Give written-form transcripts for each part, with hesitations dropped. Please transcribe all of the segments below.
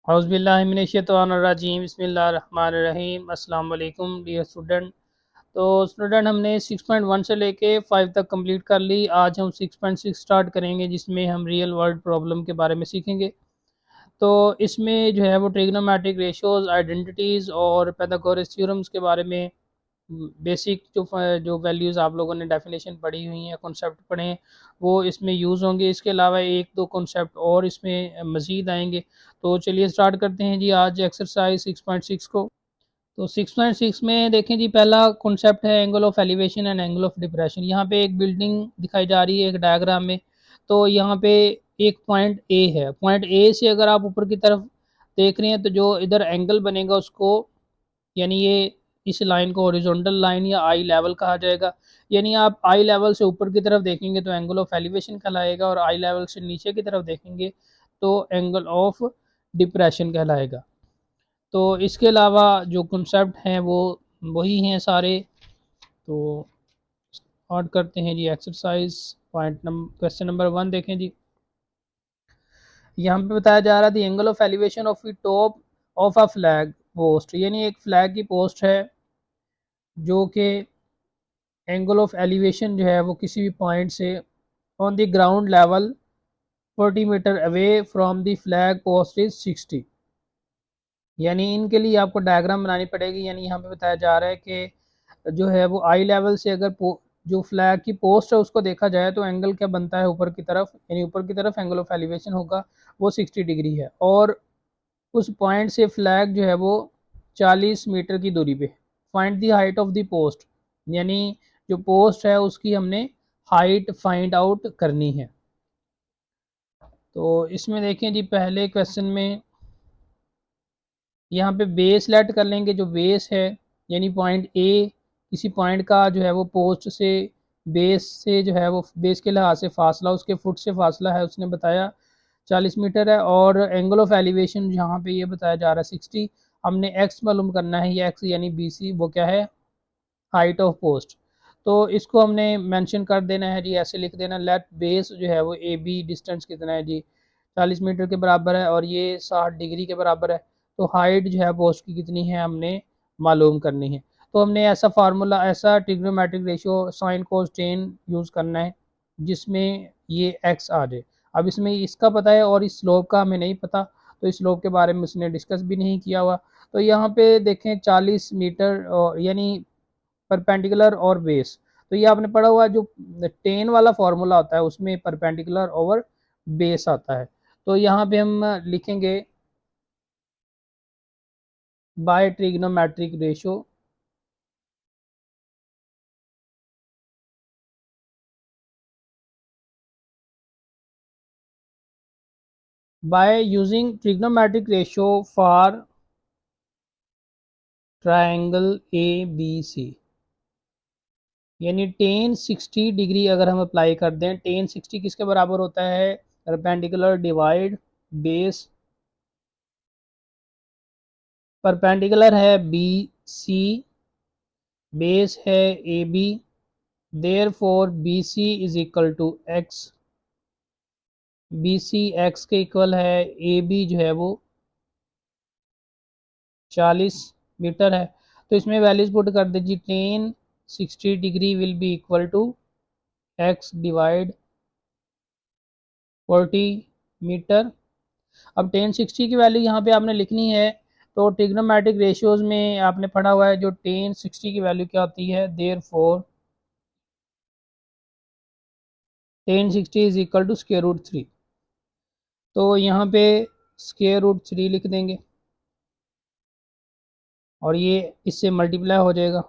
औज़ुबिल्लाहिमिनश्शैतानिर्रजीम बिस्मिल्लाहिर्रहमानिर्रहीम। अस्सलाम वालेकुम डियर स्टूडेंट। तो स्टूडेंट हमने 6.1 से लेके 5 तक कंप्लीट कर ली। आज हम 6.6 स्टार्ट करेंगे जिसमें हम रियल वर्ल्ड प्रॉब्लम के बारे में सीखेंगे। तो इसमें जो है वो ट्रिग्नोमेट्रिक रेशियोज़, आइडेंटिटीज़ और पाइथागोरस थ्योरम्स के बारे में बेसिक जो वैल्यूज़ आप लोगों ने डेफिनेशन पढ़ी हुई हैं, कॉन्सेप्ट पढ़े हैं, वो इसमें यूज़ होंगे। इसके अलावा एक दो कॉन्सेप्ट और इसमें मज़ीद आएंगे। तो चलिए स्टार्ट करते हैं जी आज एक्सरसाइज 6.6 को। तो 6.6 में देखें जी, पहला कॉन्सेप्ट है angle of elevation and angle of depression. यहाँ पे एक बिल्डिंग दिखाई जा रही है एक डायग्राम में। तो यहाँ पे एक पॉइंट ए है। पॉइंट ए से अगर आप ऊपर की तरफ देख रहे हैं तो जो इधर एंगल बनेगा उसको, यानी ये इस लाइन को हॉरिजॉन्टल लाइन या आई लेवल कहा जाएगा। यानी आप आई लेवल से ऊपर की तरफ देखेंगे तो एंगल ऑफ एलिवेशन कहलाएगा, और आई लेवल से नीचे की तरफ देखेंगे तो एंगल ऑफ डिप्रेशन कहलाएगा। तो इसके अलावा जो कॉन्सेप्ट हैं वो वही हैं सारे। तो स्टार्ट करते हैं जी एक्सरसाइज। क्वेश्चन नंबर 1 देखें जी। यहाँ पे बताया जा रहा है the angle of elevation of the top of a flag post. यानी एक फ्लैग की पोस्ट है जो कि एंगल ऑफ एलिवेशन जो है वो किसी भी पॉइंट से on the ground level 40 metre away from the flag post is 60। यानी इनके लिए आपको डायग्राम बनानी पड़ेगी। यानी यहाँ पे बताया जा रहा है कि जो है वो आई लेवल से अगर जो फ्लैग की पोस्ट है उसको देखा जाए तो एंगल क्या बनता है ऊपर की तरफ, यानी ऊपर की तरफ एंगल ऑफ एलिवेशन होगा वो 60 डिग्री है। और उस पॉइंट से फ्लैग जो है वो 40 मीटर की दूरी पे। Find the height of the post, यानी जो पोस्ट है उसकी हमने हाइट फाइंड आउट करनी है। तो इसमें देखें जी, पहले क्वेश्चन में यहाँ पे बेस लेट कर लेंगे। जो बेस है यानी पॉइंट ए, किसी पॉइंट का जो है वो पोस्ट से बेस से जो है वो बेस के लिहाज से फासला, उसके फुट से फासला है उसने बताया 40 मीटर है। और एंगल ऑफ एलिवेशन यहाँ पे ये बताया जा रहा है 60। हमने एक्स मालूम करना है, ये एक्स यानी बी सी वो क्या है, हाइट ऑफ पोस्ट। तो इसको हमने मेंशन कर देना है जी, ऐसे लिख देना लेट बेस जो है वो ए बी डिस्टेंस कितना है जी 40 मीटर के बराबर है और ये 60 डिग्री के बराबर है। तो हाइट जो है पोस्ट की कितनी है हमने मालूम करनी है। तो हमने ऐसा फार्मूला, ऐसा trigonometric ratio sine cos ten use करना है जिसमें ये एक्स आ जाए। अब इसमें इसका पता है और इस स्लोप का हमें नहीं पता, तो इस स्लोप के बारे में उसने डिस्कस भी नहीं किया हुआ। तो यहाँ पे देखें 40 मीटर यानी परपेंडिकुलर और बेस। तो ये आपने पढ़ा हुआ जो टेन वाला फॉर्मूला होता है उसमें परपेंडिकुलर ओवर बेस आता है। तो यहाँ पे हम लिखेंगे by trigonometric ratio by using trigonometric ratio for triangle A B C. यानी टेन 60 डिग्री अगर हम अप्लाई कर दें, टेन 60 किसके बराबर होता है, परपेंडिकुलर डिवाइड बेस। परपेंडिकुलर है बी सी, बेस है A B, therefore B C is equal to x. B C x के इक्वल है, ए बी जो है वो 40 मीटर है। तो इसमें वैल्यूज पुट कर दीजिए, tan 60 degree will be equal to x divide 40 metre. अब टेन 60 की वैल्यू यहाँ पे आपने लिखनी है। तो ट्रिग्नोमेट्रिक रेशियोज में आपने पढ़ा हुआ है जो टेन 60 की वैल्यू क्या होती है, therefore tan 60 is equal to square root 3। तो यहाँ पे स्क्वायर रूट 3 लिख देंगे और ये इससे मल्टीप्लाई हो जाएगा।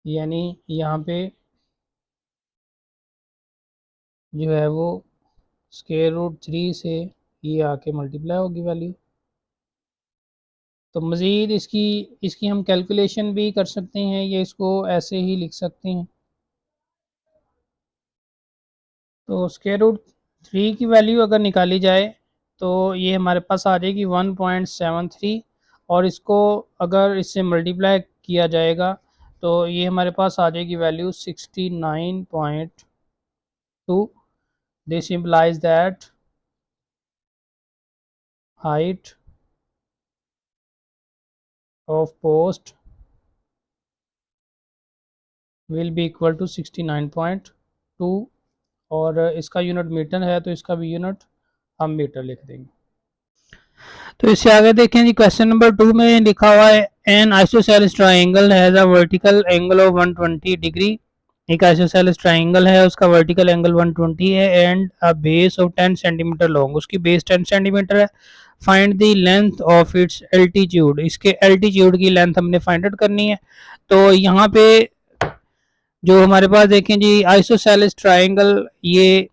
यानी यहाँ पे जो है वो स्क्वायर रूट 3 से ये आके मल्टीप्लाई होगी वैल्यू। तो मज़ीद इसकी इसकी हम कैलकुलेशन भी कर सकते हैं या इसको ऐसे ही लिख सकते हैं। तो स्क्वायर रूट 3 की वैल्यू अगर निकाली जाए तो ये हमारे पास आ जाएगी 1.73। और इसको अगर इससे मल्टीप्लाई किया जाएगा तो ये हमारे पास आ जाएगी value 69.2। This implies that height of post will be equal to 69.2 और इसका यूनिट मीटर है तो इसका भी यूनिट हम मीटर लिख देंगे। तो इससे आगे देखें जी, क्वेश्चन नंबर 2 में लिखा हुआ है N isosceles triangle has a vertical angle of 120 degree. एक आइसोसेलेस ट्राइंगल है, उसका वर्टिकल एंगल 120 है and a base of 10 centimetre long, उसकी बेस 10 सेंटीमीटर है। Find the length of its altitude, इसके एल्टीट्यूड की लेंथ हमने फाइंड आउट करनी है। तो यहाँ पे जो हमारे पास देखें जी आइसोसेलेस ट्राइंगल, ये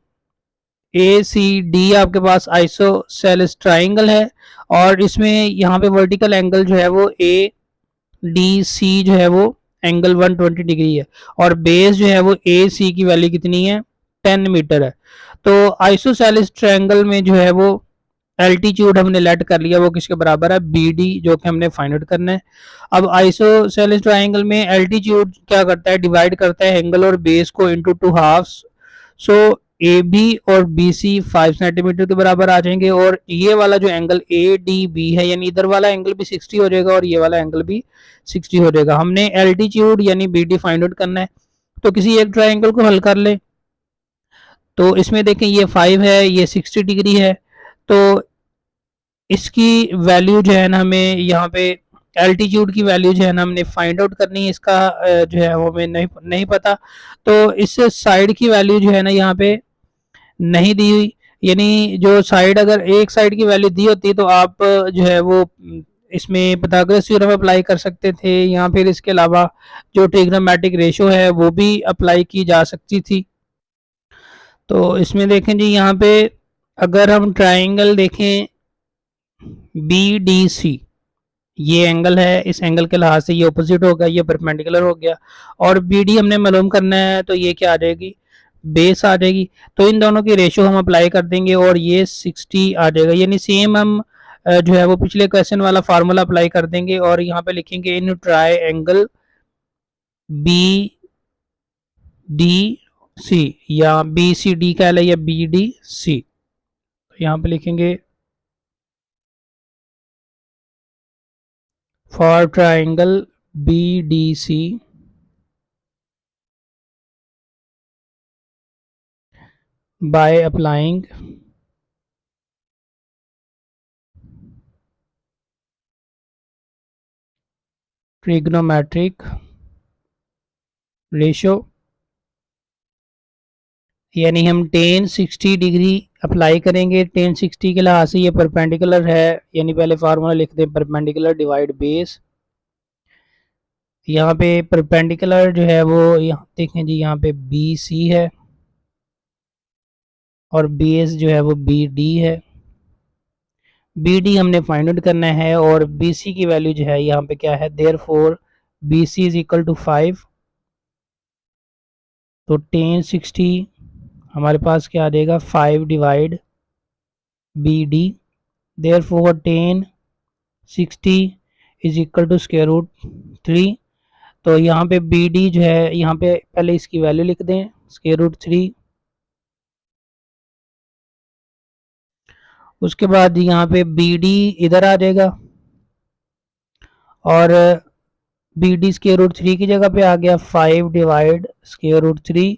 ए सी डी आपके पास आइसोसेलेस ट्राइंगल है और इसमें यहाँ पे वर्टिकल एंगल जो है वो ए डी सी जो है वो एंगल 120 डिग्री है और बेस जो है वो ए सी की वैल्यू कितनी है 10 मीटर है। तो आइसोसेलेस ट्रायंगल में जो है वो एल्टीट्यूड हमने लेट कर लिया, वो किसके बराबर है बी डी, जो कि हमने फाइंड आउट करना है। अब आइसोसेलेस ट्रायंगल में एल्टीट्यूड क्या करता है, डिवाइड करता है एंगल और बेस को into two halves. So A B और बी सी 5 सेंटीमीटर के बराबर आ जाएंगे और ये वाला जो एंगल ए डी बी है यानी इधर वाला एंगल भी 60 हो जाएगा और ये वाला एंगल भी 60 हो जाएगा। हमने एल्टीट्यूड यानी बी डी फाइंड आउट करना है। तो किसी एक ट्रायंगल को हल कर ले, तो इसमें देखें ये 5 है, ये 60 डिग्री है, तो इसकी वैल्यू जो है ना हमें यहाँ पे एल्टीट्यूड की वैल्यू जो है ना हमने फाइंड आउट करनी है। इसका जो है वो हमें नहीं पता, तो इस साइड की वैल्यू जो है ना यहाँ पे नहीं दी हुई, यानी जो साइड अगर एक साइड की वैल्यू दी होती तो आप जो है वो इसमें पाइथागोरस थ्योरम अप्लाई कर सकते थे या फिर इसके अलावा जो ट्रिग्नोमेट्रिक रेशो है वो भी अप्लाई की जा सकती थी। तो इसमें देखें जी यहाँ पे अगर हम ट्राइंगल देखें बी डी सी, ये एंगल है, इस एंगल के लिहाज से ये ऑपोजिट होगा, ये परपेंडिकुलर हो गया और बी डी हमने मालूम करना है तो ये क्या आ जाएगी बेस आ जाएगी। तो इन दोनों की रेशो हम अप्लाई कर देंगे और ये 60 आ जाएगा, यानी सेम हम जो है वो पिछले क्वेश्चन वाला फार्मूला अप्लाई कर देंगे और यहाँ पे लिखेंगे in triangle B D C या बी सी डी का है या बी डी सी, तो यहाँ पे लिखेंगे for triangle B D C by applying trigonometric ratio, यानी हम टेन 60 डिग्री अप्लाई करेंगे। टेन 60 के लिहाज से ये परपेंडिकुलर है, यानी पहले फार्मूला लिख दें परपेंडिकुलर डिवाइड बेस। यहाँ पे परपेंडिकुलर जो है वो यहाँ देखें जी यहाँ पे बी सी है और बेस जो है वो बी डी है। बी डी हमने फाइंड आउट करना है और बी सी की वैल्यू जो है यहाँ पे क्या है, therefore B C is equal to 5। तो टेन 60 हमारे पास क्या आ जाएगा 5 divide B D, therefore tan 60 is equal to square root 3। तो यहाँ पे बी डी जो है यहाँ पे पहले इसकी वैल्यू लिख दें स्क्वायर रूट 3, उसके बाद यहाँ पे बी डी इधर आ जाएगा और बी डी स्क्वायर रूट 3 की जगह पे आ गया 5 डिवाइड स्क्वायर रूट 3।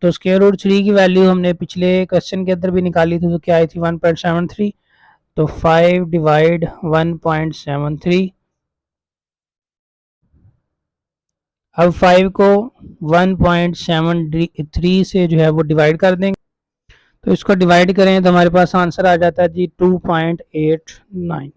तो स्क्वायर रूट 3 की वैल्यू हमने पिछले क्वेश्चन के अंदर भी निकाली थी, तो क्या आई थी 1.73। तो 5 डिवाइड 1.73, अब 5 को 1.73 से जो है वो डिवाइड कर देंगे, तो इसको डिवाइड करें तो हमारे पास आंसर आ जाता है जी 2.89।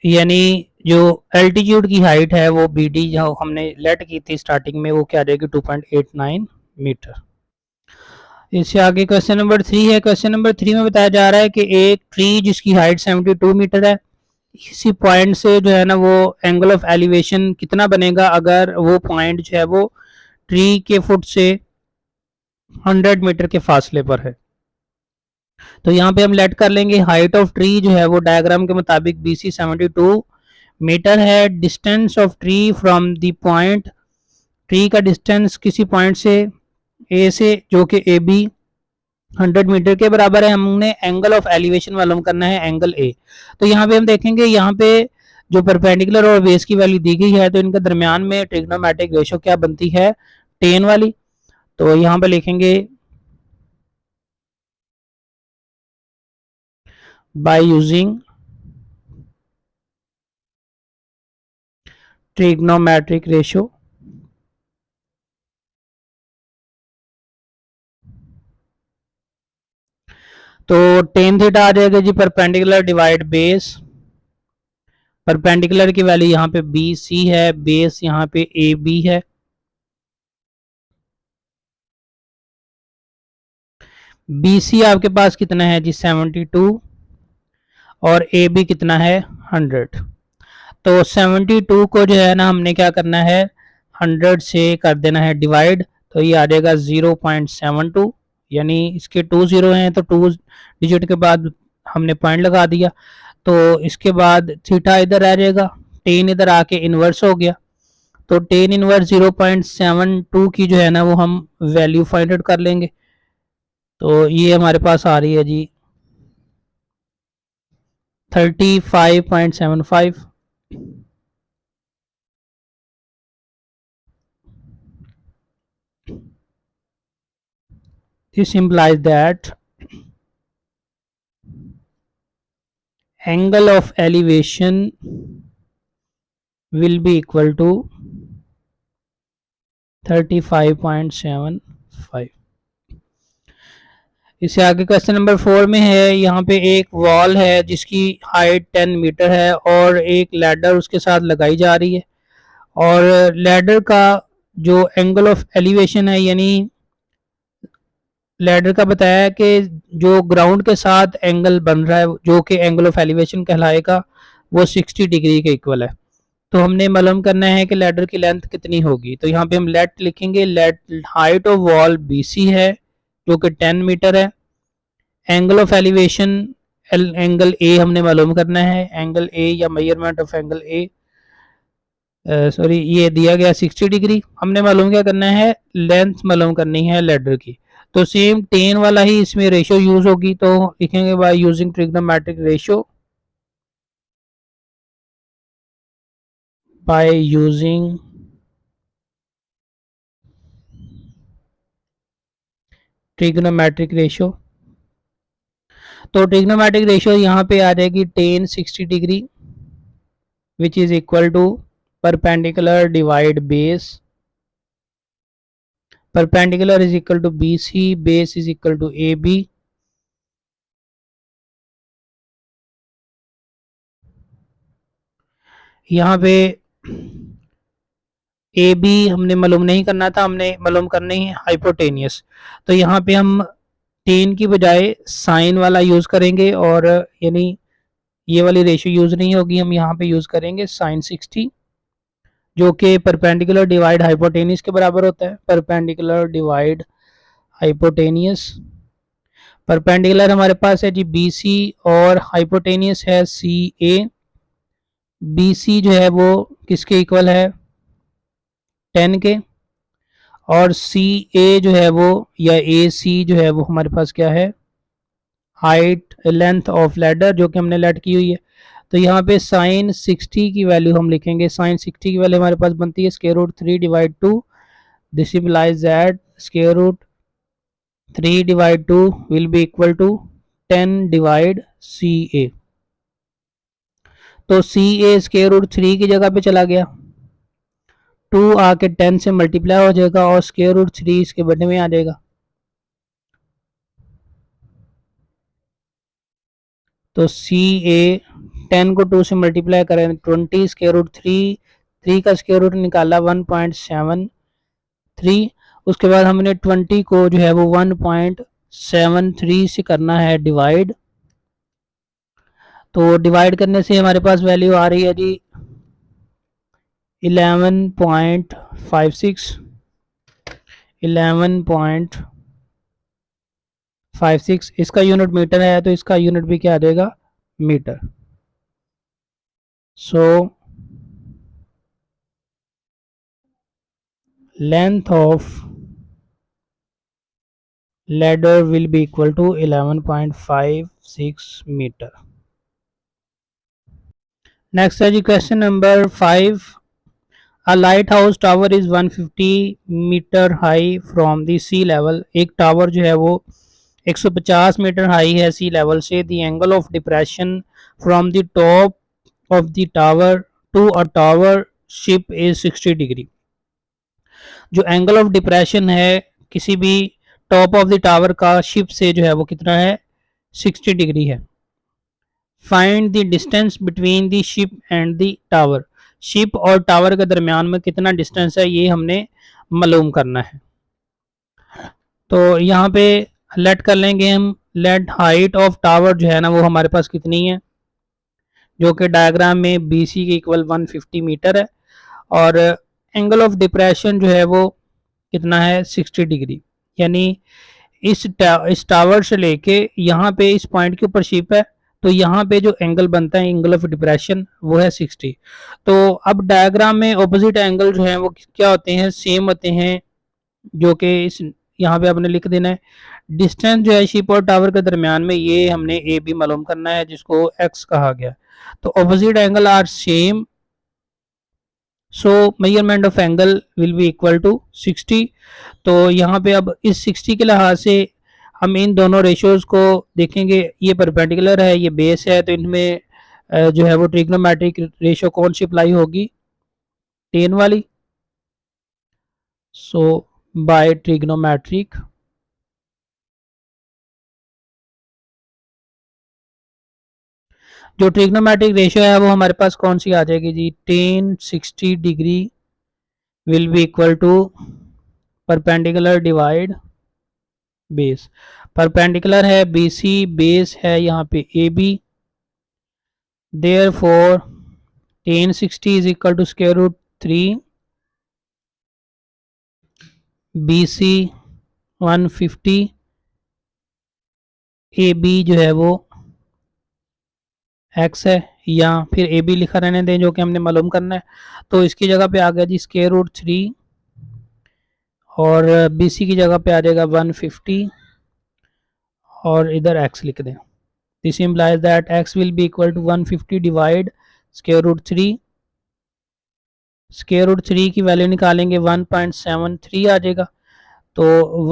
यानी जो एल्टीट्यूड की हाइट है वो बी डी जो हमने लेट की थी स्टार्टिंग में वो क्या आ जाएगी 2.89 मीटर। इससे आगे क्वेश्चन नंबर 3 है। क्वेश्चन नंबर 3 में बताया जा रहा है कि एक ट्री जिसकी हाइट 72 मीटर है, इसी पॉइंट से जो है ना वो एंगल ऑफ एलिवेशन कितना बनेगा अगर वो पॉइंट जो है वो ट्री के फुट से 100 मीटर के फासले पर है। तो यहाँ पे हम लेट कर लेंगे हाइट ऑफ ट्री जो है वो डायग्राम के मुताबिक बी सी 72 मीटर है distance of tree from the point, tree का डिस्टेंस किसी पॉइंट से ए से जो कि ए बी 100 मीटर के बराबर है। हमने एंगल ऑफ एलिवेशन मालूम करना है, एंगल ए। तो यहाँ पे हम देखेंगे, यहाँ पे जो परपेंडिकुलर और बेस की वैल्यू दी गई है तो इनके दरमियान में ट्रिग्नोमेट्रिक रेशो क्या बनती है, टेन वाली। तो यहाँ पे लिखेंगे बाय यूजिंग ट्रिग्नोमेट्रिक रेशो तो टेन थीटा आ जाएगा जी परपेंडिकुलर डिवाइड बेस। परपेंडिकुलर की वैल्यू यहाँ पे बी सी है, बेस यहाँ पे ए बी है। बी सी आपके पास कितना है जी 72 और ए बी कितना है 100। तो 72 को जो है ना हमने क्या करना है 100 से कर देना है डिवाइड, तो ये आ जाएगा 0.72, यानी इसके 2 जीरो हैं तो 2 डिजिट के बाद हमने पॉइंट लगा दिया। तो इसके बाद थीटा इधर आ जाएगा, टेन इधर आके इन्वर्स हो गया, तो टेन इनवर्स 0.72 की जो है ना वो हम वैल्यू फाइंड आउट कर लेंगे। तो ये हमारे पास आ रही है जी 35.75। This implies that angle of elevation will be equal to 35.75। इससे आगे क्वेश्चन नंबर 4 में है, यहाँ पे एक वॉल है जिसकी हाइट 10 मीटर है और एक लैडर उसके साथ लगाई जा रही है, और लैडर का जो एंगल ऑफ एलिवेशन है, यानी लैडर का बताया है कि जो ग्राउंड के साथ एंगल बन रहा है जो कि एंगल ऑफ एलिवेशन कहलाएगा वो 60 डिग्री के इक्वल है। तो हमने मालूम करना है कि लैडर की लेंथ कितनी होगी। तो यहाँ पे हम लेट लिखेंगे, let height of wall BC है जो कि 10 मीटर है, angle of elevation angle A हमने मालूम करना है, एंगल ए या measurement of angle A sorry ये दिया गया 60 डिग्री। हमने मालूम क्या करना है, लेंथ मालूम करनी है लेडर की। तो सेम 10 वाला ही इसमें रेशो यूज होगी, तो लिखेंगे by using trigonometric ratio, by using trigonometric ratio. तो ट्रिग्नोमेट्रिक रेशो यहाँ पे आ जाएगी 10 60 degree which is equal to perpendicular divide base, perpendicular is equal to BC, base is equal to AB। यहाँ पे ए बी हमने मालूम नहीं करना था, हमने मालूम करनी है हाइपोटेनियस। तो यहाँ पे हम 10 की बजाय साइन वाला यूज करेंगे, और यानी ये वाली रेशियो यूज नहीं होगी, हम यहाँ पे यूज करेंगे साइन 60 जो कि परपेंडिकुलर डिवाइड हाइपोटेनियस के बराबर होता है। परपेंडिकुलर डिवाइड हाइपोटेनियस, परपेंडिकुलर हमारे पास है जी BC और हाइपोटेनियस है CA। BC जो है वो किसके इक्वल है 10 के, और CA जो है वो या AC जो है वो हमारे पास क्या है हाइट लेंथ ऑफ लैडर जो कि हमने लेट की हुई है। तो यहाँ पे साइन 60 की वैल्यू हम लिखेंगे, साइन 60 की वैल्यू हमारे पास बनती है square root 3 divide 2। This implies that square root 3 divide 2 will be equal to 10 divide CA। तो CA स्क्वायर रूट 3 की जगह पे चला गया, 2 आके 10 से मल्टीप्लाई हो जाएगा और स्क्वायर रूट 3 इसके बदले में आ जाएगा। तो CA 10 को 2 से मल्टीप्लाई करें 20, स्क्वायर रूट 3 का स्क्वायर रूट निकाला 1.73। उसके बाद हमने 20 को जो है वो 1.73 से करना है डिवाइड। तो डिवाइड करने से हमारे पास वैल्यू आ रही है जी 11.56। 11.56 इसका यूनिट मीटर है, तो इसका यूनिट भी क्या आ जाएगा metre. So length of ladder will be equal to 11.56 meter. Next है जी question number 5. A lighthouse tower is 150 metre high from the sea level. एक टावर जो है वो 150 मीटर हाई है सी लेवल से. The angle of depression from the top of the tower to a tower ship is 60 degree. जो angle of depression है किसी भी टॉप ऑफ द टावर का शिप से जो है वो कितना है, 60 डिग्री है. Find the distance between the ship and the tower. Ship और टावर के दरमियान में कितना डिस्टेंस है ये हमने मालूम करना है. तो यहाँ पे लेट कर लेंगे हम. लेट हाइट ऑफ टावर जो है ना वो हमारे पास कितनी है, जो कि डायग्राम में बी सी के इक्वल 150 मीटर है. और एंगल ऑफ डिप्रेशन जो है वो कितना है, 60 डिग्री. यानी इस टावर से लेके यहाँ पे इस पॉइंट के ऊपर शिप है, तो यहाँ पे जो एंगल बनता है एंगल ऑफ डिप्रेशन वो है 60. तो अब डायग्राम में ऑपोजिट एंगल जो है वो क्या होते हैं, सेम होते हैं, जो कि इस यहाँ पे आपने लिख देना है. डिस्टेंस जो है शिप और टावर के दरमियान में ये हमने ए बी मालूम करना है जिसको एक्स कहा गया. तो opposite angle are same, so measurement of angle will be equal to 60. तो यहाँ पे अब इस 60 के लिहाज से हम इन दोनों रेशियोज को देखेंगे. ये परपेंडिकुलर है, ये बेस है, तो इनमें जो है वो ट्रिग्नोमेट्रिक रेशियो कौन सी अप्लाई होगी, 10 वाली. सो बाय ट्रिग्नोमेट्रिक जो ट्रिग्नोमेट्रिक रेशियो है वो हमारे पास कौन सी आ जाएगी जी, 10 60 degree will be equal to perpendicular divide base. Perpendicular है बी सी, बेस है यहाँ पे A B. Therefore 1060 is equal to square root 3 B C 150 A B जो है वो एक्स है, या फिर ए बी लिखा रहने दें जो कि हमने मालूम करना है. तो इसकी जगह पे आ गया जी स्क्वायर रूट 3 और बी सी की जगह पे आ जाएगा 150 और इधर एक्स लिख दें. This implies that x will be equal to 150 divide square root 3. Square root 3 की वैल्यू निकालेंगे 1.73 आ जाएगा. तो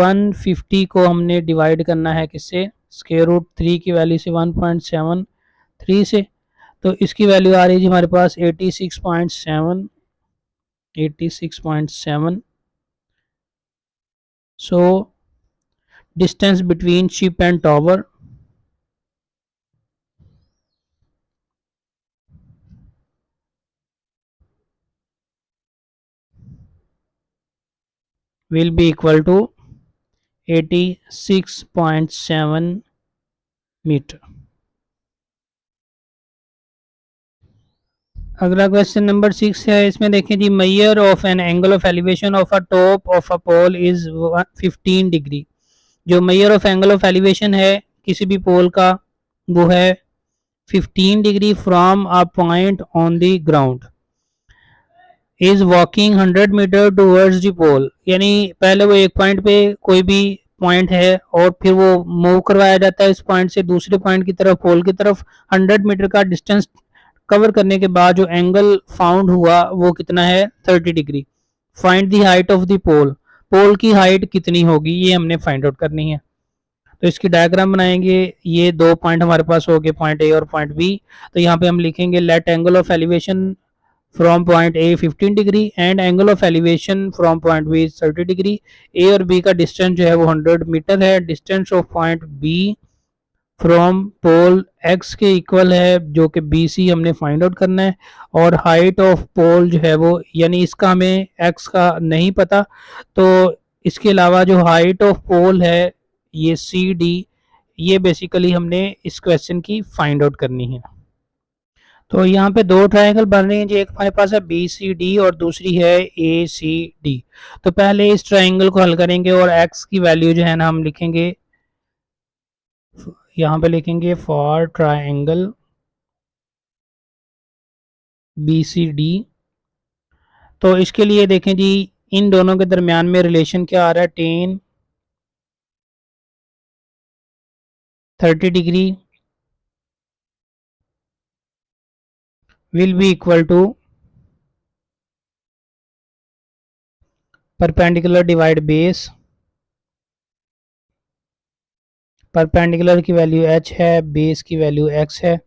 150 को हमने डिवाइड करना है किससे, स्क्वायर रूट 3 की वैल्यू से 1.73 से. तो इसकी वैल्यू आ रही है जी हमारे पास 86.7. So distance between ship and tower will be equal to 86.7 metre. अगला क्वेश्चन नंबर 6 है. इसमें देखें जी, measure of an angle of elevation of a top of a pole is 15 degree. जो measure of angle of elevation है किसी भी pole का वो है 15 degree from a point on the ground. Is walking 100 metre towards the pole. यानी पहले वो एक पॉइंट पे कोई भी पॉइंट है और फिर वो मूव करवाया जाता है इस पॉइंट से दूसरे पॉइंट की तरफ, पोल की तरफ. 100 मीटर का डिस्टेंस कवर करने के बाद जो एंगल फाउंड हुआ वो कितना है, 30 degree. Find the height of the pole. Pole की हाइट कितनी होगी ये हमने फाइंड आउट करनी है. तो इसकी डायग्राम बनाएंगे. ये दो पॉइंट हमारे पास हो गए, पॉइंट ए और पॉइंट बी. तो यहाँ पे हम लिखेंगे let angle of elevation from point A 15 degree and angle of elevation from point B 30 degree. A और बी का डिस्टेंस जो है वो 100 मीटर है. Distance of point B from pole x के इक्वल है जो कि बी सी हमने फाइंड आउट करना है. और हाइट ऑफ पोल जो है वो, यानी इसका हमें एक्स का नहीं पता, तो इसके अलावा जो हाइट ऑफ पोल है ये सी डी, ये बेसिकली हमने इस क्वेश्चन की फाइंड आउट करनी है. तो यहाँ पे दो ट्रायंगल बन रहे हैं जी. एक हमारे पास है बी सी डी और दूसरी है ए सी डी. तो पहले इस ट्रायंगल को हल करेंगे और एक्स की वैल्यू जो है ना हम लिखेंगे, यहाँ पे लिखेंगे for triangle B C D. तो इसके लिए देखें जी, इन दोनों के दरमियान में रिलेशन क्या आ रहा है, tan 30 degree will be equal to perpendicular divide base. Perpendicular की वैल्यू h है, बेस की वैल्यू x है।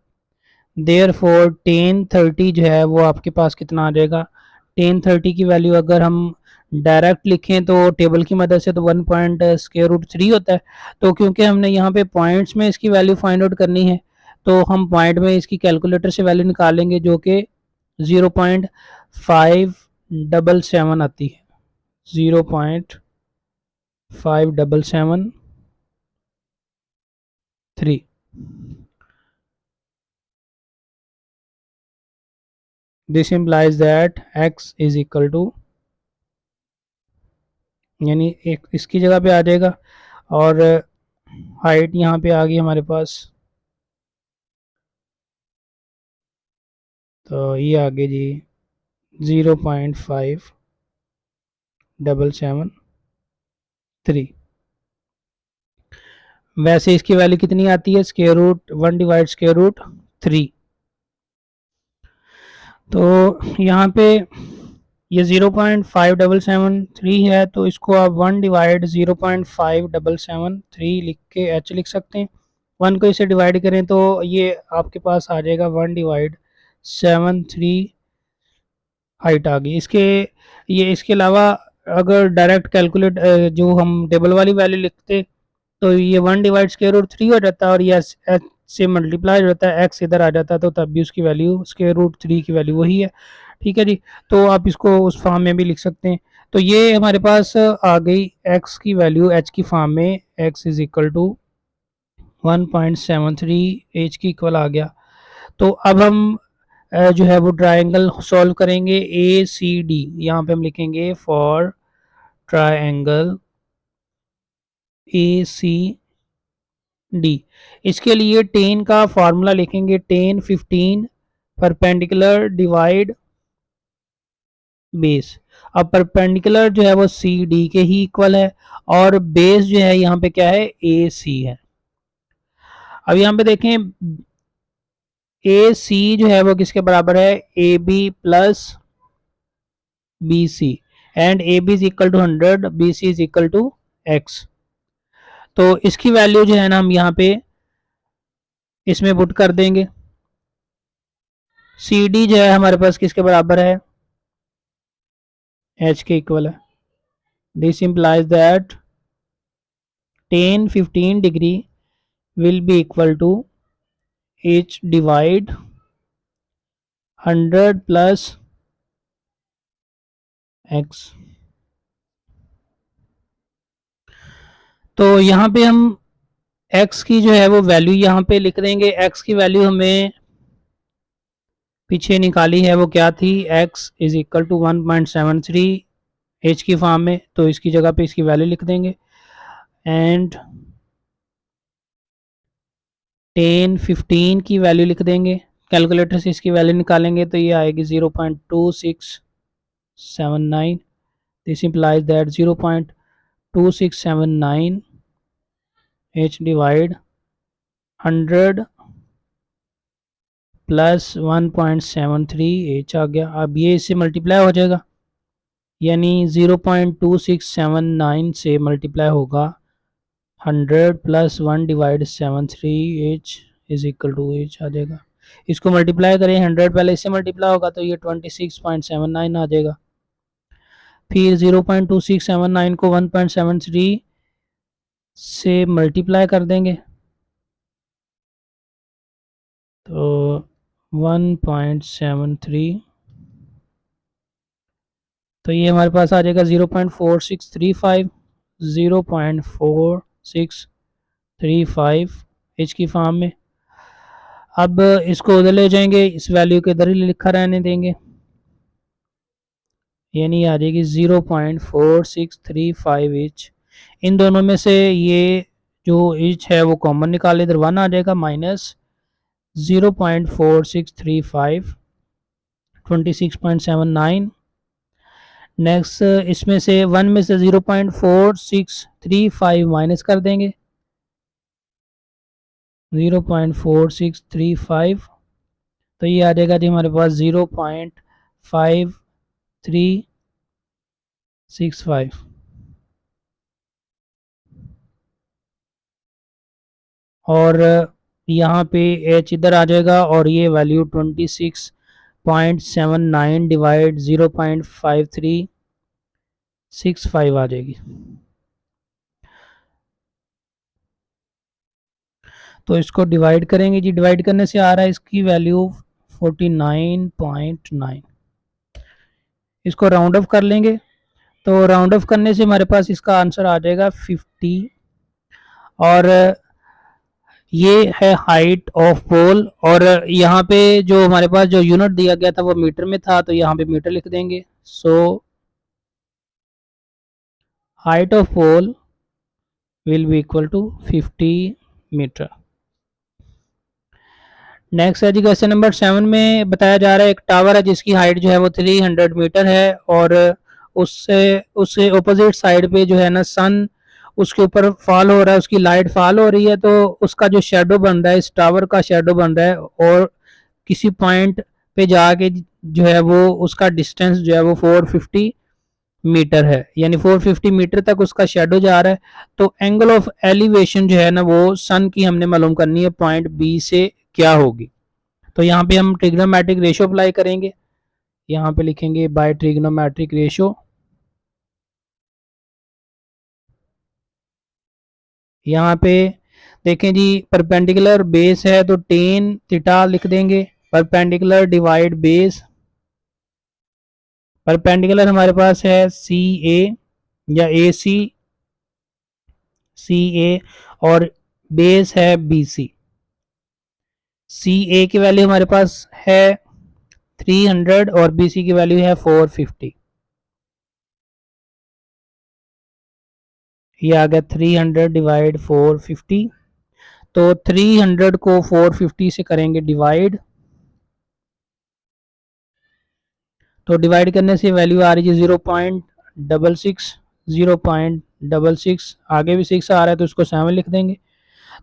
देयर फोर टेन 30 जो है वो आपके पास कितना आ जाएगा, टेन 30 की वैल्यू अगर हम डायरेक्ट लिखें तो टेबल की मदद से तो 1.√3 होता है। तो क्योंकि हमने यहाँ पे पॉइंट्स में इसकी वैल्यू फाइंड आउट करनी है तो हम पॉइंट में इसकी कैलकुलेटर से वैल्यू निकालेंगे जो कि 0.577 आती है, 0.5773। This implies that x is equal to, यानी एक इसकी जगह पे आ जाएगा और हाइट यहाँ पे आ गई हमारे पास, तो ये आगे जी 0.5773। वैसे इसकी वैल्यू कितनी आती है, square root 1 divide square root 3। तो यहाँ पे ये 0.5773 है तो इसको आप 1 डिवाइड 0.5773 लिख के एच लिख सकते हैं। 1 को इसे डिवाइड करें तो ये आपके पास आ जाएगा 1 डिवाइड 73 हाइट आ गई। इसके अलावा अगर डायरेक्ट कैलकुलेट जो हम टेबल वाली वैल्यू लिखते तो ये 1 डिवाइड स्क्वायर रूट 3 हो जाता है और ये एच से मल्टीप्लाई हो जाता है, एक्स इधर आ जाता है तो तब भी उसकी वैल्यू स्क्वायर रूट 3 की वैल्यू वही है। ठीक है जी, तो आप इसको उस फॉर्म में भी लिख सकते हैं। तो ये हमारे पास आ गई एक्स की वैल्यू एच की फॉर्म में, x is equal to 1.73 h की इक्वल आ गया। तो अब हम जो है वो ट्रायंगल सॉल्व करेंगे ए सी डी। यहाँ पे हम लिखेंगे for triangle A C D. इसके लिए टेन का फॉर्मूला लिखेंगे, टेन 15 परपेंडिकुलर डिवाइड बेस। अब परपेंडिकुलर जो है वो सी डी के ही इक्वल है और बेस जो है यहाँ पे क्या है, ए सी है। अब यहाँ पे देखें ए सी जो है वो किसके बराबर है, A B plus B C and A B is equal to 100, B C is equal to x. तो इसकी वैल्यू जो है ना हम यहाँ पे इसमें पुट कर देंगे। सी डी जो है हमारे पास किसके बराबर है, एच के इक्वल है। This implies that tan 15 degree will be equal to H divide 100 plus x. तो यहाँ पे हम x की जो है वो वैल्यू यहाँ पे लिख देंगे। x की वैल्यू हमें पीछे निकाली है वो क्या थी, x is equal to 1.73 h की फॉर्म में, तो इसकी जगह पे इसकी वैल्यू लिख देंगे एंड 10 15 की वैल्यू लिख देंगे। कैलकुलेटर से इसकी वैल्यू निकालेंगे तो ये आएगी 0.2679। This implies that 0.2679 h divide 100 plus 1.73 h आ गया। अब ये इससे मल्टीप्लाई हो जाएगा, यानी 0.2679 से मल्टीप्लाई होगा 100 plus 1 divide 73 h is equal to h आ जाएगा। इसको मल्टीप्लाई करें, 100 पहले इससे मल्टीप्लाई होगा तो ये 26.79 आ जाएगा। फिर 0.2679 को 1.73 से मल्टीप्लाई कर देंगे तो 1.73, तो ये हमारे पास आ जाएगा 0.4635, 0.4635 एच की फॉर्म में। अब इसको उधर ले जाएंगे, इस वैल्यू के इधर ही लिखा रहने देंगे, यानी आ जाएगी 0.4635 एच। इन दोनों में से ये जो एच है वो कॉमन निकाले, इधर 1 आ जाएगा, माइनस 0.4635 26.79 नेक्स्ट इसमें से 1 में से 0.4635 माइनस कर देंगे, 0.4635, तो ये आ जाएगा जी हमारे पास 0.5365, और यहाँ पे एच इधर आ जाएगा और ये वैल्यू 26.79 डिवाइड 0.5365 आ जाएगी। तो इसको डिवाइड करेंगे जी, डिवाइड करने से आ रहा है इसकी वैल्यू 49.9। इसको राउंड ऑफ कर लेंगे, तो राउंड ऑफ करने से हमारे पास इसका आंसर आ जाएगा 50। और ये है हाइट ऑफ पोल, और यहाँ पे जो हमारे पास जो यूनिट दिया गया था वो मीटर में था, तो यहाँ पे मीटर लिख देंगे। So height of pole will be equal to 50 metre. Next है जी क्वेश्चन नंबर 7 में बताया जा रहा है एक टावर है जिसकी हाइट जो है वो 300 मीटर है, और उससे उससे ऑपोजिट साइड पे जो है ना सन उसके ऊपर फॉल हो रहा है, उसकी लाइट फॉल हो रही है, तो उसका जो शेडो बन रहा है, इस टावर का शेडो बन रहा है, और किसी पॉइंट पे जाके जो है वो उसका डिस्टेंस जो है वो 450 मीटर है, यानी 450 मीटर तक उसका शेडो जा रहा है। तो एंगल ऑफ एलिवेशन जो है ना वो सन की हमने मालूम करनी है पॉइंट बी से क्या होगी। तो यहाँ पे हम ट्रिग्नोमेट्रिक रेशियो अप्लाई करेंगे, यहाँ पे लिखेंगे बाय ट्रिग्नोमेट्रिक रेशियो। यहाँ पे देखें जी परपेंडिकुलर बेस है तो टेन थीटा लिख देंगे, परपेंडिकुलर डिवाइड बेस, परपेंडिकुलर हमारे पास है सी ए या सी ए, और बेस है बी सी ए की वैल्यू हमारे पास है 300 और बी सी की वैल्यू है 450। ये आ गया 300 डिवाइड 450, तो 300 को 450 से करेंगे डिवाइड, तो डिवाइड करने से वैल्यू आ रही है 0.66, 0.66, आगे भी 6 आ रहा है तो उसको 7 लिख देंगे।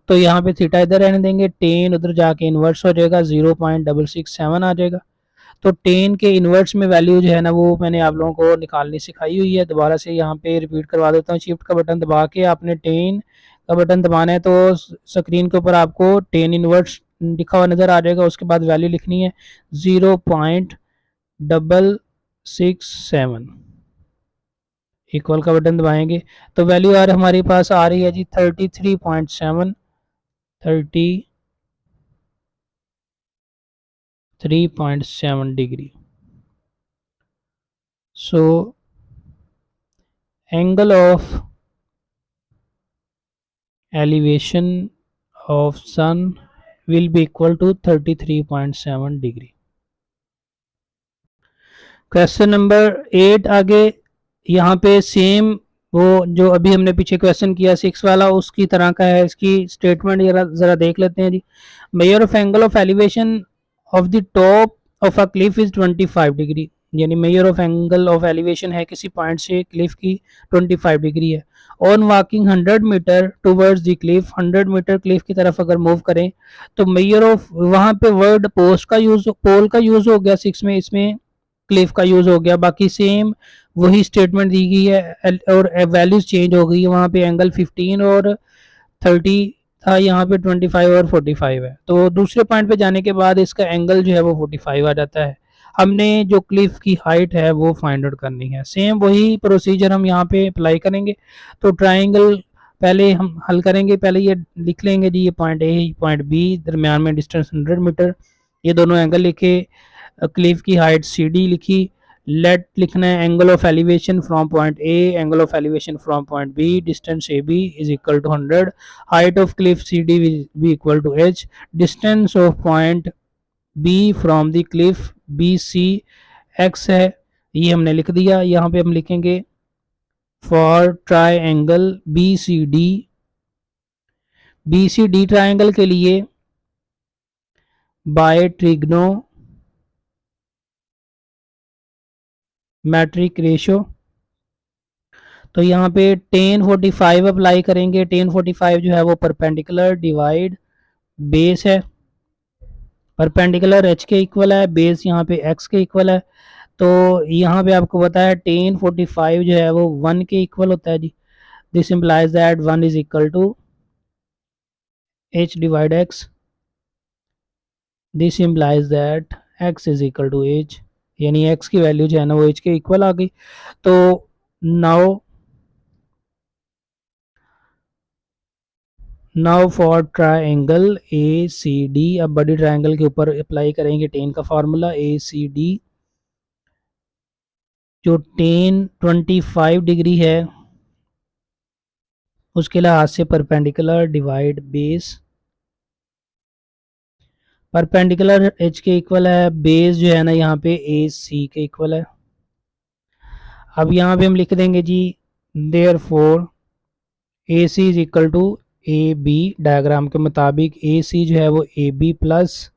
तो यहाँ पे थीटा इधर रहने देंगे, टेन उधर जाके इन्वर्स हो जाएगा, 0.667 आ जाएगा। तो टेन के इन्वर्स में वैल्यू जो है ना वो मैंने आप लोगों को निकालनी सिखाई हुई है, दोबारा से यहाँ पे रिपीट करवा देता हूँ। शिफ्ट का बटन दबा के आपने टेन का बटन दबाना है, तो स्क्रीन के ऊपर आपको टेन इन्वर्स लिखा हुआ नज़र आ जाएगा, उसके बाद वैल्यू लिखनी है 0.667, इक्वल का बटन दबाएंगे तो वैल्यू यार हमारे पास आ रही है जी 33.7, 33.7 degree. So angle of elevation of sun will be equal to 33.7 degree. Question number 8 आगे, यहाँ पे सेम वो जो अभी हमने पीछे क्वेश्चन किया 6 वाला उसकी तरह का है, इसकी स्टेटमेंट जरा देख लेते हैं जी। Measure of angle of elevation of the top of a cliff is 25 degree, यानी measure of angle of elevation है किसी पॉइंट से क्लिफ की 25 डिग्री है। On walking 100 metre towards the cliff, 100 metre cliff की तरफ अगर मूव करें तो मेजर ऑफ, वहाँ पे वर्ड पोस्ट का यूज, पोल का यूज हो गया 6 में, इसमें क्लिफ का यूज हो गया, बाकी सेम वही स्टेटमेंट दी गई है और वैल्यूज चेंज हो गई है। वहाँ पे एंगल 15 और 30 था, यहाँ पे 25 और 45 है, तो दूसरे पॉइंट पे जाने के बाद इसका एंगल जो है वो 45 आ जाता है। हमने जो क्लिफ की हाइट है वो फाइंड आउट करनी है, सेम वही प्रोसीजर हम यहाँ पे अप्लाई करेंगे। तो ट्राइंगल पहले हम हल करेंगे, पहले ये लिख लेंगे जी, ये पॉइंट ए पॉइंट बी, दरमियान में डिस्टेंस 100 मीटर, ये दोनों एंगल लिखे, क्लिफ की हाइट सी डी लिखी, लेट लिखना है angle of elevation from point A, angle of elevation from point B, distance A B is equal to 100, height of cliff C D will be equal to h, distance of point B from the cliff B C x है, ये हमने लिख दिया। यहाँ पे हम लिखेंगे for triangle B C D, B C D triangle के लिए बाय मैट्रिक रेशो। तो यहाँ पे 1045 अप्लाई करेंगे। 1045 जो है वो परपेंडिकुलर डिवाइड बेस है। परपेंडिकुलर एच के इक्वल है, बेस यहाँ पे एक्स के इक्वल है। तो यहाँ पे आपको पता है 1045 जो है वो 1 के इक्वल होता है जी। This implies that 1 is equal to H divide X. This implies that X is equal to H, यानी एक्स की वैल्यू जो है ना वो एच के इक्वल आ गई। तो now for triangle A C D, अब बड़ी ट्राइंगल के ऊपर अप्लाई करेंगे टेन का फार्मूला। ए सी डी जो 1025 डिग्री है उसके लिहाज से perpendicular divide base. Perpendicular H के इक्वल है, बेस जो है ना यहाँ पे ए सी के इक्वल है। अब यहाँ पे हम लिख देंगे जी therefore A C is equal to A B. Diagram के मुताबिक ए सी जो है वो A B plus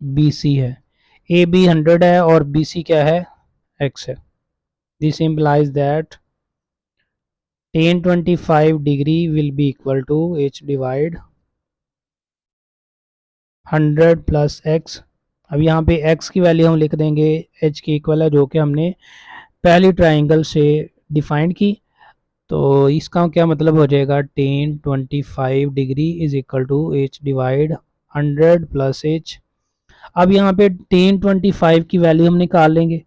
B C है। ए बी 100 है और बी सी क्या है, एक्स है। This implies that 1025 degree will be equal to H divide 100 plus x. अब यहाँ पे x की वैल्यू हम लिख देंगे h की इक्वल है, जो कि हमने पहली ट्राइंगल से डिफाइंड की। तो इसका क्या मतलब हो जाएगा, 1025 degree is equal to h divide 100 plus h। अब यहाँ पे 1025 की वैल्यू हम निकाल लेंगे।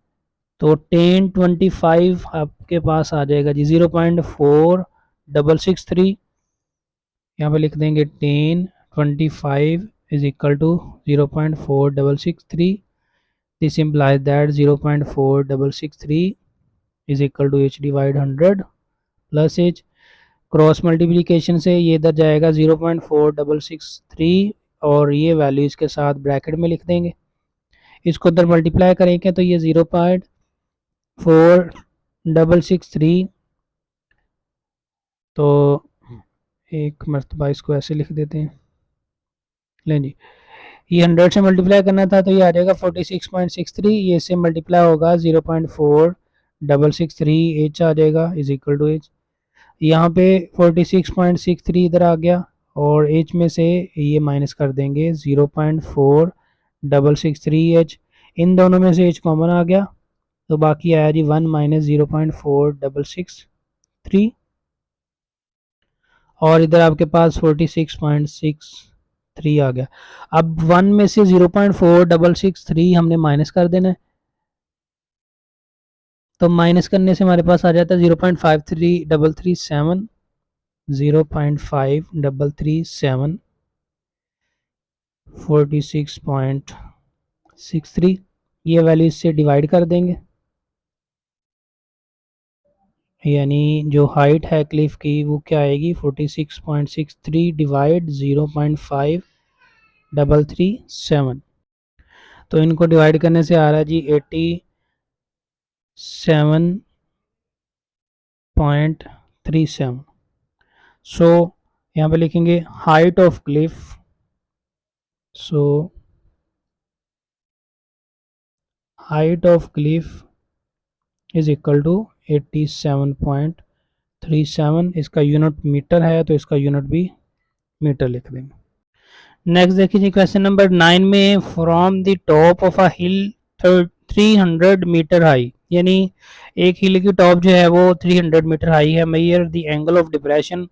तो 1025 आपके पास आ जाएगा जी 0.4663। यहाँ पे लिख देंगे 1025 is equal to 0.4663. This implies that 0.4663 is equal to h divide 100 plus h। Cross multiplication से ये इधर जाएगा 0.4663 और ये वैल्यू इसके साथ ब्रैकेट में लिख देंगे। इसको उधर मल्टीप्लाई करेंगे तो ये 0.4663, तो एक मरतबा इसको ऐसे लिख देते हैं। लें जी, ये 100 से मल्टीप्लाई करना था तो ये आ जाएगा 46.63। ये इससे मल्टीप्लाई होगा 0.4663 एच आ जाएगा इज इक्वल टू एच। यहाँ पे 46.63 इधर आ गया और एच में से ये माइनस कर देंगे 0.4663 एच। इन दोनों में से एच कॉमन आ गया तो बाकी आया जी 1 माइनस 0.4663 और इधर आपके पास 46.63 आ गया। अब 1 में से 0.4663 हमने माइनस कर देना है। तो माइनस करने से हमारे पास आ जाता है 0.5337, 0.5337 46.63। ये वैल्यू इससे डिवाइड कर देंगे, यानी जो हाइट है क्लिफ की वो क्या आएगी 46.63 डिवाइड 0.5337। तो इनको डिवाइड करने से आ रहा है जी 87.37। सो यहाँ पे लिखेंगे height of cliff. So height of cliff is equal to 87.37। इसका यूनिट मीटर है तो इसका यूनिट भी मीटर लिख देंगे। नेक्स्ट देखिए क्वेश्चन नंबर 9 में from the top of a hill 300 metre high, यानी एक हिल की टॉप जो है वो 300 मीटर हाई है। Measure the angle of depression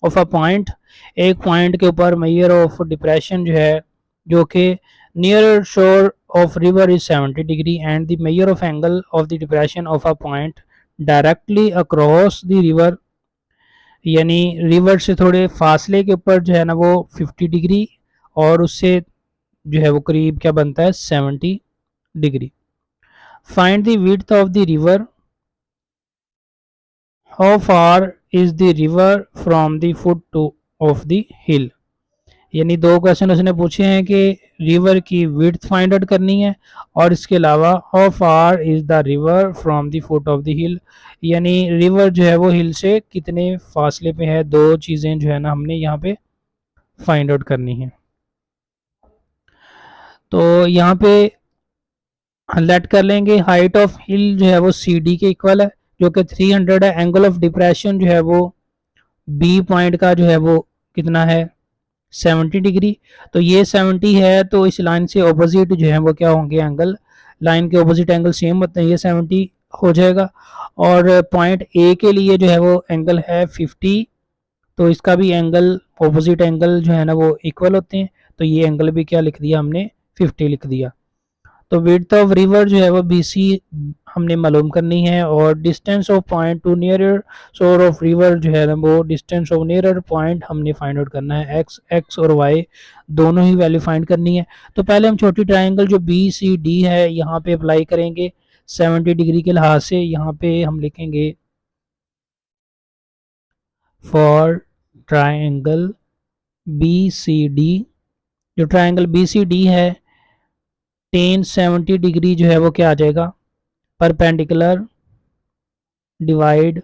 of a point, एक पॉइंट के ऊपर मेयर ऑफ डिप्रेशन जो है जो कि नियर शोर of river is 70 degree and the mayor of angle of the depression of a point directly across the river, यानी river से थोड़े फासले के ऊपर जो है ना वो 50 डिग्री और उससे जो है वो करीब क्या बनता है 70 degree. Find the width of the river, how far is the river from the foot two of the हिल। यानी दो क्वेश्चन उसने पूछे हैं कि रिवर की विड्थ फाइंड आउट करनी है और इसके अलावा how far is the river from the foot of the हिल, यानी रिवर जो है वो हिल से कितने फासले पे है। दो चीज़ें जो है ना हमने यहाँ पे फाइंड आउट करनी है। तो यहाँ पे लेट कर लेंगे। हाइट ऑफ हिल जो है वो सी डी के इक्वल है जो कि 300 है। एंगल ऑफ डिप्रेशन जो है वो बी पॉइंट का जो है वो कितना है 70 डिग्री। तो ये 70 है तो इस लाइन से ऑपोजिट जो है वो क्या होंगे एंगल, लाइन के ऑपोजिट एंगल सेम होते हैं, ये 70 हो जाएगा। और पॉइंट ए के लिए जो है वो एंगल है 50, तो इसका भी एंगल ऑपोजिट एंगल जो है ना वो इक्वल होते हैं, तो ये एंगल भी क्या लिख दिया हमने 50 लिख दिया। तो विड्थ ऑफ रिवर जो है वो BC हमने मालूम करनी है, और distance of point two nearer सोर ऑफ रिवर जो है ना वो डिस्टेंस ऑफ नियरर पॉइंट हमने फाइंड आउट करना है। एक्स और वाई दोनों ही वैल्यू फाइंड करनी है। तो पहले हम छोटी ट्राइंगल जो BCD है यहाँ पे अप्लाई करेंगे 70 डिग्री के लिहाज से। यहाँ पे हम लिखेंगे फॉर ट्राइंगल BCD, जो ट्राइंगल BCD है टेन 70 डिग्री जो है वो क्या आ जाएगा परपेंडिकुलर डिवाइड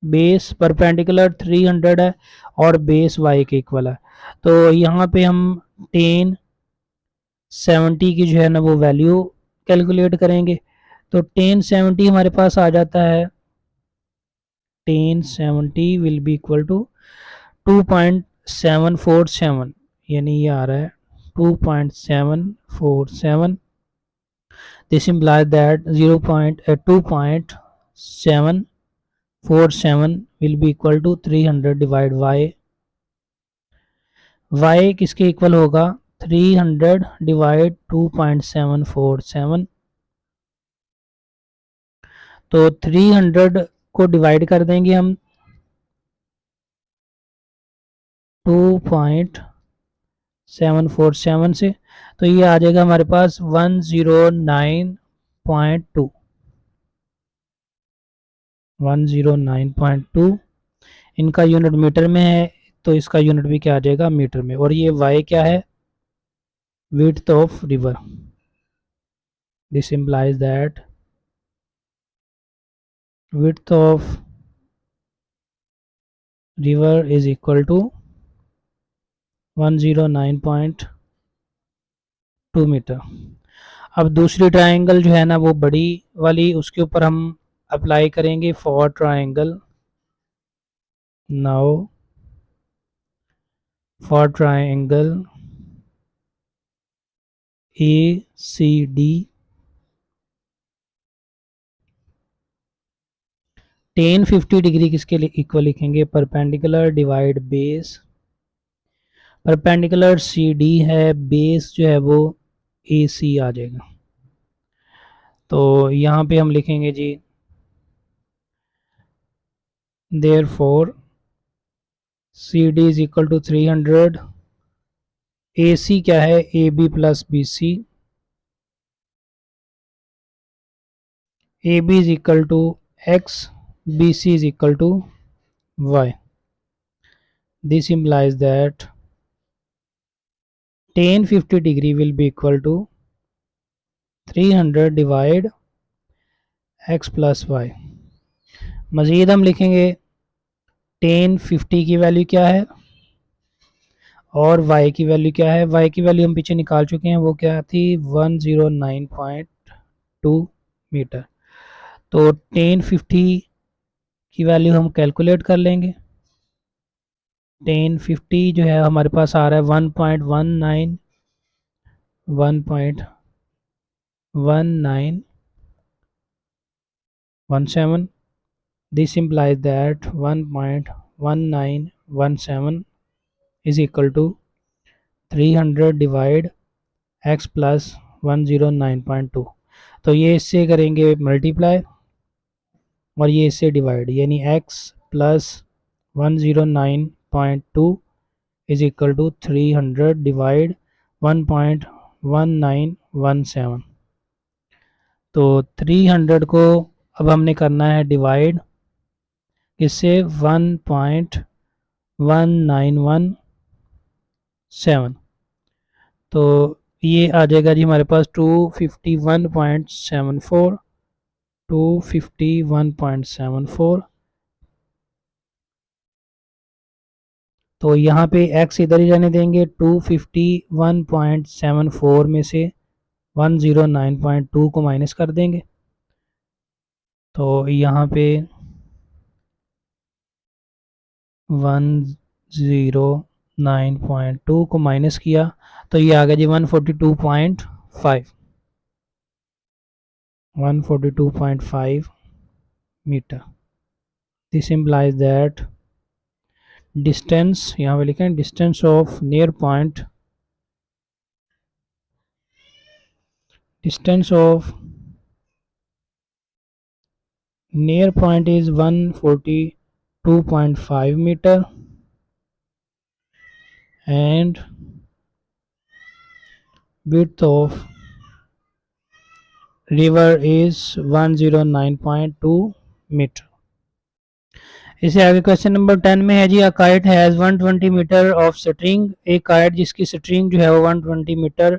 बेस, परपेंडिकुलर 300 है और बेस y के इक्वल है। तो यहाँ पे हम टेन 70 की जो है ना वो वैल्यू कैलकुलेट करेंगे। तो टेन 70 हमारे पास आ जाता है, tan 70 will be equal to 2.747, यानी ये आ रहा है 2.747। This implies that 2.747 will be equal to 300 divide y किसके इक्वल होगा 300 डिवाइड 2.747। तो 300 को डिवाइड कर देंगे हम 2.747 से, तो ये आ जाएगा हमारे पास 109.2, 109.2। इनका यूनिट मीटर में है तो इसका यूनिट भी क्या आ जाएगा मीटर में। और ये y क्या है width of river, this implies that width of river is equal to 109.2 metre. अब दूसरी ट्रायंगल जो है ना वो बड़ी वाली, उसके ऊपर हम अप्लाई करेंगे for triangle. Now for triangle ACD, ten 50 degree किसके लिए इक्वल लिखेंगे perpendicular divide base. Perpendicular CD है, बेस जो है वो AC आ जाएगा। तो यहाँ पे हम लिखेंगे जी therefore CD is equal to 300, AC क्या है AB plus BC, AB is equal to X, BC is equal to Y. This implies that tan 50 degree will be equal to 300 divide X plus Y। मज़ीद हम लिखेंगे tan 50 की value क्या है और y की वैल्यू क्या है। y की वैल्यू हम पीछे निकाल चुके हैं, वो क्या थी 109.2 मीटर। तो tan 50 की वैल्यू हम कैलकुलेट कर लेंगे। tan 50 जो है हमारे पास आ रहा है 1.1917। This implies that 1.1917 is equal to 300 divide x plus 109.2। तो ये इससे करेंगे मल्टीप्लाई और ये इससे डिवाइड, यानी x plus 109.2 is equal to 300 divide 1.1917। तो 300 को अब हमने करना है डिवाइड इससे 1.1917। तो ये आ जाएगा जी हमारे पास 251.74, 251.74। तो यहाँ पे x इधर ही रहने देंगे, 251.74 में से 109.2 को माइनस कर देंगे, तो यहाँ पे 109.2 को माइनस किया तो ये आ गया जी 142.5 metre. This implies that distance, यहाँ पे लिखें distance of near point, distance of near point is 142.5 meter and width of river is 109.2 meter। इसे आगे क्वेश्चन नंबर 10 में है जी, a kite has 120 metre of string, एक काइट जिसकी स्ट्रिंग जो है वो 120 मीटर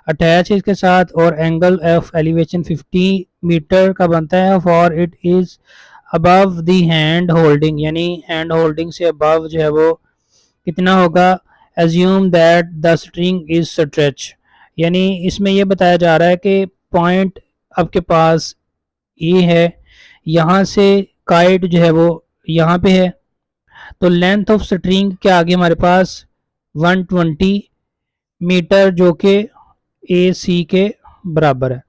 अटैच है इसके साथ, और एंगल ऑफ एलिवेशन 50 मीटर का बनता है, for it is above the hand holding, यानी हैंड होल्डिंग से अबव जो है वो कितना होगा, assume that the string is stretch, यानी इसमें यह बताया जा रहा है कि पॉइंट आपके पास ये है, यहाँ से काइट जो है वो यहाँ पे है, तो लेंथ ऑफ स्ट्रिंग के आगे हमारे पास 120 मीटर जो कि ए सी के बराबर है,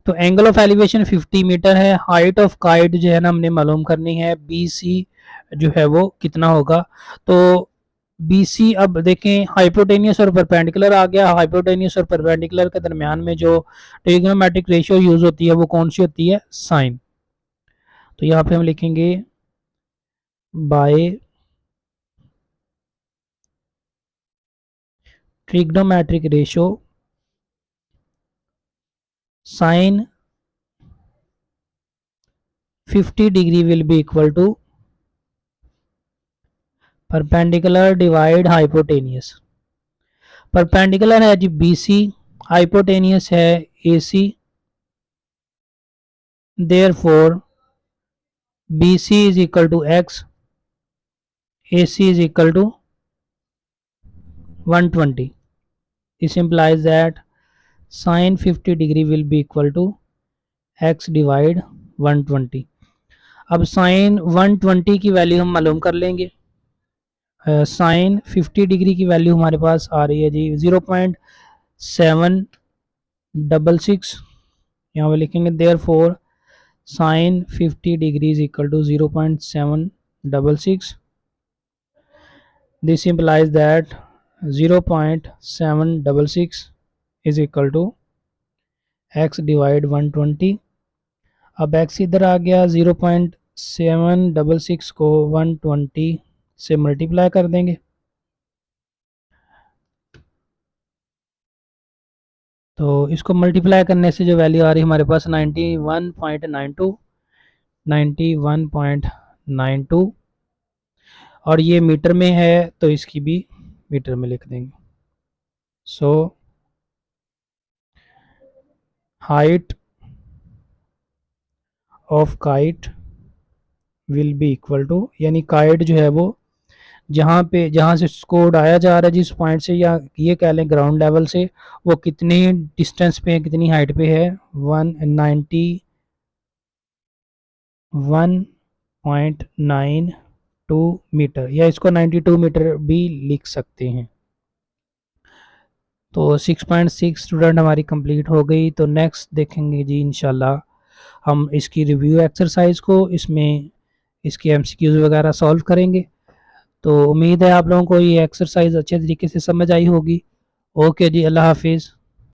तो एंगल ऑफ एलिवेशन 50 मीटर है, हाइट ऑफ काइट जो है ना हमने मालूम करनी है, बी सी जो है वो कितना होगा, तो बी सी अब देखें हाइपोटेनियस और परपेंडिकुलर आ गया, हाइपोटेनियस और परपेंडिकुलर के दरमियान में जो ट्रिग्नोमेट्रिक रेशियो यूज होती है वो कौन सी होती है, साइन, तो यहाँ पे हम लिखेंगे by trigonometric ratio sine 50 degree will be equal to perpendicular divide hypotenuse, perpendicular है जी बी सी, हाइपोटेनियस है A C, therefore B C is equal to x, A C is equal to 120। This implies that sin 50 degree will be equal to x divide 120। अब sin 120 की value हम मालूम कर लेंगे, sign 50 degree की value हमारे पास आ रही है जी 0.766, यहाँ पे लिखेंगे therefore sine 50 degree is equal to 0.766। This implies that 0.766 is equal to x divide 120। अब x इधर आ गया, 0.766 को 120 से मल्टीप्लाई कर देंगे, तो इसको मल्टीप्लाई करने से जो वैल्यू आ रही है हमारे पास 91.92 और ये मीटर में है तो इसकी भी मीटर में लिख देंगे। So height of kite will be equal to, यानी काइट जो है वो जहाँ से इसको उड़ाया जा रहा है जिस पॉइंट से, या ये कह लें ग्राउंड लेवल से, वो कितनी डिस्टेंस पे है, कितनी हाइट पे है, 191.92 मीटर, या इसको 92 मीटर भी लिख सकते हैं। तो 6.6 स्टूडेंट हमारी कंप्लीट हो गई। तो नेक्स्ट देखेंगे जी इंशाल्लाह हम इसकी रिव्यू एक्सरसाइज को, इसमें इसके एमसीक्यूज वगैरह सॉल्व करेंगे। तो उम्मीद है आप लोगों को ये एक्सरसाइज अच्छे तरीके से समझ आई होगी। ओके जी, अल्लाह हाफिज़।